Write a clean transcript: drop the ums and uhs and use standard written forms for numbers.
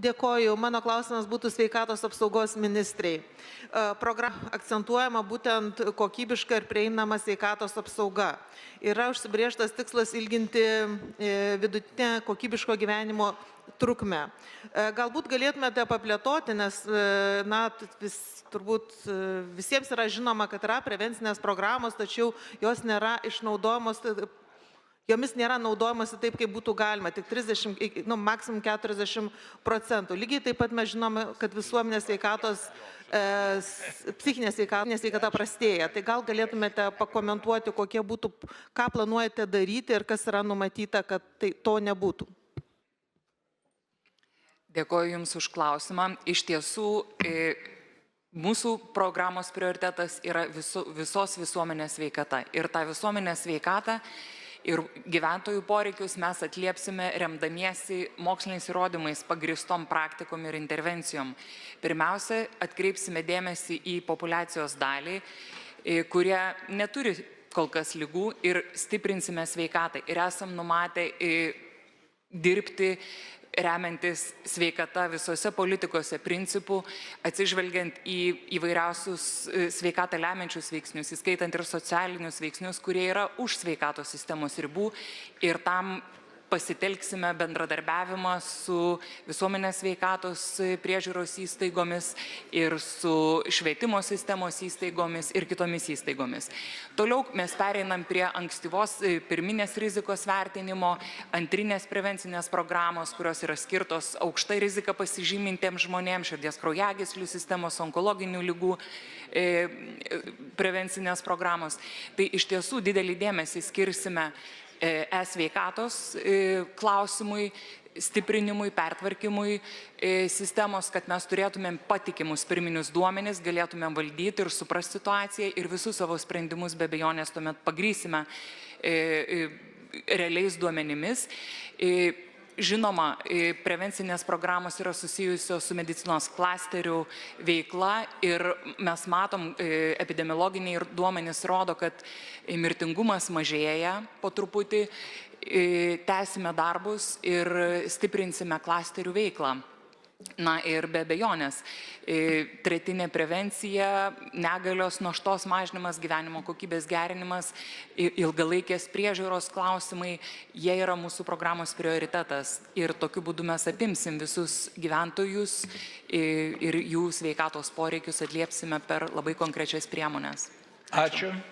Dėkoju. Mano klausimas būtų sveikatos apsaugos ministrei. Programa akcentuojama būtent kokybiška ir prieinama sveikatos apsauga. Yra užsibrėžtas tikslas ilginti vidutinę kokybiško gyvenimo trukmę. Galbūt galėtumėte paplėtoti, nes turbūt visiems yra žinoma, kad yra prevencinės programos, tačiau jos nėra išnaudojamos. Jomis nėra naudojamasi taip, kaip būtų galima, tik 30, maksimum 40%. Lygiai taip pat mes žinome, kad visuomenės sveikatos, psichinė sveikata prastėja. Tai gal galėtumėte pakomentuoti, ką planuojate daryti ir kas yra numatyta, kad to nebūtų. Dėkoju Jums už klausimą. Iš tiesų, mūsų programos prioritetas yra visos visuomenės sveikata. Ir tą visuomenės sveikatą ir gyventojų poreikius mes atliepsime remdamiesi moksliniais įrodymais pagristom praktikom ir intervencijom. Pirmiausia, atkreipsime dėmesį į populiacijos dalį, kurie neturi kol kas ligų, ir stiprinsime sveikatą. Ir esam numatę dirbti remiantis sveikata visose politikose principų, atsižvelgiant į įvairiausius sveikatą lemiančius veiksnius, įskaitant ir socialinius veiksnius, kurie yra už sveikatos sistemos ribų, ir tam pasitelksime bendradarbiavimą su visuomenės sveikatos priežiūros įstaigomis ir su švietimo sistemos įstaigomis ir kitomis įstaigomis. Toliau mes pereinam prie ankstyvos pirminės rizikos vertinimo, antrinės prevencinės programos, kurios yra skirtos aukštą riziką pasižymintiems žmonėms, širdies kraujagyslių sistemos, onkologinių ligų prevencinės programos. Tai iš tiesų didelį dėmesį skirsime e-sveikatos klausimui, stiprinimui, pertvarkymui sistemos, kad mes turėtumėm patikimus pirminius duomenis, galėtumėm valdyti ir suprasti situaciją ir visus savo sprendimus be abejonės tuomet pagrįsime realiais duomenimis. Žinoma, prevencinės programos yra susijusios su medicinos klasterių veikla ir mes matom, epidemiologiniai duomenys rodo, kad mirtingumas mažėja po truputį, tęsime darbus ir stiprinsime klasterių veiklą. Na ir be abejonės, tretinė prevencija, negalios naštos mažinimas, gyvenimo kokybės gerinimas, ilgalaikės priežiūros klausimai, jie yra mūsų programos prioritetas. Ir tokiu būdu mes apimsim visus gyventojus ir jų sveikatos poreikius atliepsime per labai konkrečias priemonės. Ačiū.